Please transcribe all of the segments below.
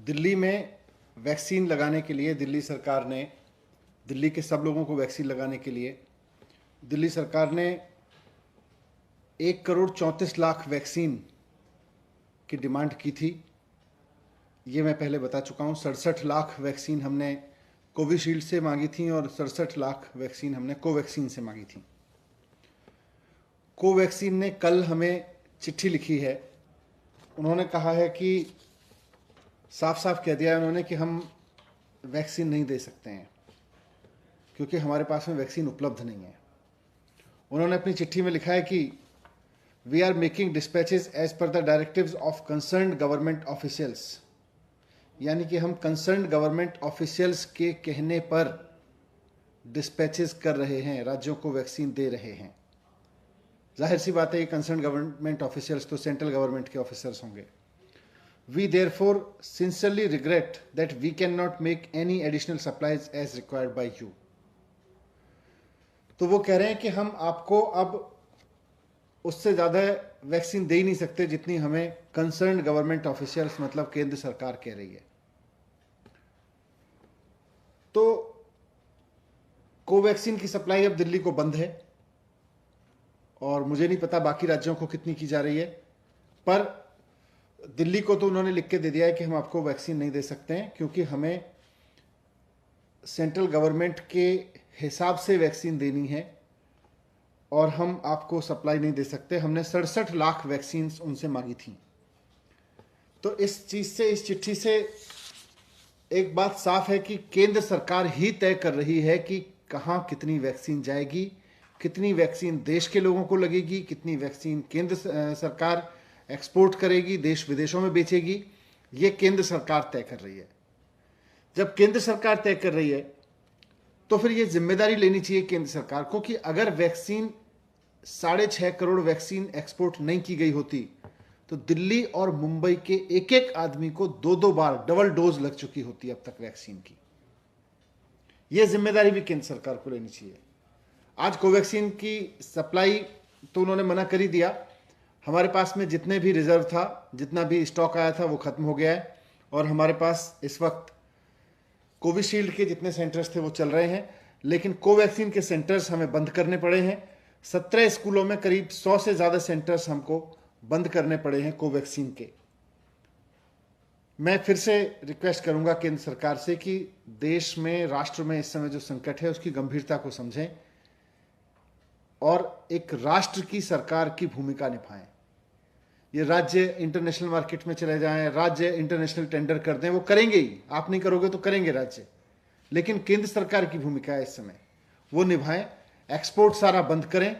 दिल्ली में वैक्सीन लगाने के लिए दिल्ली सरकार ने, दिल्ली के सब लोगों को वैक्सीन लगाने के लिए दिल्ली सरकार ने 1,34,00,000 वैक्सीन की डिमांड की थी। ये मैं पहले बता चुका हूँ। 67 लाख वैक्सीन हमने कोविशील्ड से मांगी थी और 67 लाख वैक्सीन हमने कोवैक्सीन से मांगी थी। कोवैक्सीन ने कल हमें चिट्ठी लिखी है। उन्होंने कहा है कि साफ साफ कह दिया है उन्होंने कि हम वैक्सीन नहीं दे सकते हैं क्योंकि हमारे पास में वैक्सीन उपलब्ध नहीं है। उन्होंने अपनी चिट्ठी में लिखा है कि we are making dispatches as per the directives of concerned government officials, यानी कि हम कंसर्न्ड गवर्नमेंट ऑफिशियल्स के कहने पर डिस्पैचेस कर रहे हैं, राज्यों को वैक्सीन दे रहे हैं। जाहिर सी बात है ये कंसर्न्ड गवर्नमेंट ऑफिशियल्स तो सेंट्रल गवर्नमेंट के ऑफिसर्स होंगे। We therefore sincerely regret that we cannot make any additional supplies as required by you. तो वो कह रहे हैं कि हम आपको अब उससे ज़्यादा वैक्सीन दे ही नहीं सकते जितनी हमें कंसर्न्ड गवर्नमेंट ऑफिशियल्स मतलब केंद्र सरकार कह रही है। तो कोवैक्सीन की सप्लाई अब दिल्ली को बंद है और मुझे नहीं पता बाकी राज्यों को कितनी की जा रही है, पर दिल्ली को तो उन्होंने लिख के दे दिया है कि हम आपको वैक्सीन नहीं दे सकते हैं क्योंकि हमें सेंट्रल गवर्नमेंट के हिसाब से वैक्सीन देनी है और हम आपको सप्लाई नहीं दे सकते। हमने 67 लाख वैक्सीन उनसे मांगी थी। तो इस चीज से, इस चिट्ठी से एक बात साफ है कि केंद्र सरकार ही तय कर रही है कि कहां कितनी वैक्सीन जाएगी, कितनी वैक्सीन देश के लोगों को लगेगी, कितनी वैक्सीन केंद्र सरकार एक्सपोर्ट करेगी, देश विदेशों में बेचेगी। ये केंद्र सरकार तय कर रही है। जब केंद्र सरकार तय कर रही है तो फिर ये जिम्मेदारी लेनी चाहिए केंद्र सरकार को कि अगर वैक्सीन 6.5 करोड़ वैक्सीन एक्सपोर्ट नहीं की गई होती तो दिल्ली और मुंबई के एक एक आदमी को 2-2 बार डबल डोज लग चुकी होती अब तक वैक्सीन की। यह जिम्मेदारी भी केंद्र सरकार को लेनी चाहिए। आज कोवैक्सीन की सप्लाई तो उन्होंने मना कर ही दिया। हमारे पास में जितने भी रिजर्व था, जितना भी स्टॉक आया था वो खत्म हो गया है और हमारे पास इस वक्त कोविशील्ड के जितने सेंटर्स थे वो चल रहे हैं, लेकिन कोवैक्सीन के सेंटर्स हमें बंद करने पड़े हैं। 17 स्कूलों में करीब 100 से ज़्यादा सेंटर्स हमको बंद करने पड़े हैं कोवैक्सीन के। मैं फिर से रिक्वेस्ट करूंगा केंद्र सरकार से कि देश में, राष्ट्र में इस समय जो संकट है उसकी गंभीरता को समझें और एक राष्ट्र की सरकार की भूमिका निभाएं। ये राज्य इंटरनेशनल मार्केट में चले जाएं, राज्य इंटरनेशनल टेंडर कर दें, वो करेंगे ही, आप नहीं करोगे तो करेंगे राज्य, लेकिन केंद्र सरकार की भूमिका है इस समय, वो निभाएं। एक्सपोर्ट सारा बंद करें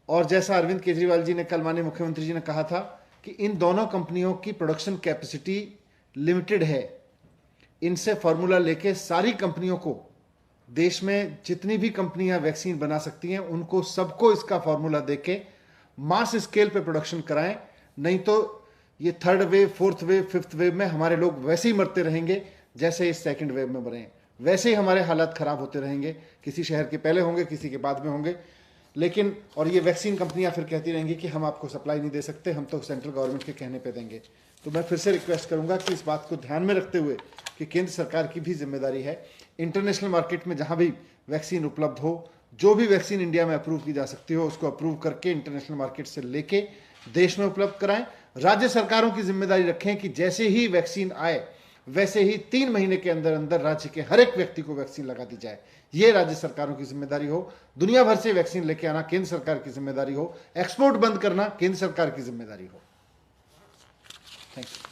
और जैसा अरविंद केजरीवाल जी ने कल, माननीय मुख्यमंत्री जी ने कहा था कि इन दोनों कंपनियों की प्रोडक्शन कैपेसिटी लिमिटेड है, इनसे फॉर्मूला लेके सारी कंपनियों को, देश में जितनी भी कंपनियां वैक्सीन बना सकती हैं उनको सबको इसका फॉर्मूला देके मास स्केल पे प्रोडक्शन कराएं। नहीं तो ये 3rd wave, 4th wave, 5th wave में हमारे लोग वैसे ही मरते रहेंगे जैसे इस 2nd वेव में मरे, वैसे ही हमारे हालात खराब होते रहेंगे। किसी शहर के पहले होंगे, किसी के बाद में होंगे, लेकिन और ये वैक्सीन कंपनियां फिर कहती रहेंगी कि हम आपको सप्लाई नहीं दे सकते, हम तो सेंट्रल गवर्नमेंट के कहने पे देंगे। तो मैं फिर से रिक्वेस्ट करूंगा कि इस बात को ध्यान में रखते हुए कि केंद्र सरकार की भी जिम्मेदारी है, इंटरनेशनल मार्केट में जहां भी वैक्सीन उपलब्ध हो, जो भी वैक्सीन इंडिया में अप्रूव की जा सकती हो उसको अप्रूव करके इंटरनेशनल मार्केट से लेके देश में उपलब्ध कराएं। राज्य सरकारों की जिम्मेदारी रखें कि जैसे ही वैक्सीन आए वैसे ही 3 महीने के अंदर अंदर राज्य के हर एक व्यक्ति को वैक्सीन लगा दी जाए। यह राज्य सरकारों की जिम्मेदारी हो। दुनिया भर से वैक्सीन लेके आना केंद्र सरकार की जिम्मेदारी हो। एक्सपोर्ट बंद करना केंद्र सरकार की जिम्मेदारी हो। Thank you.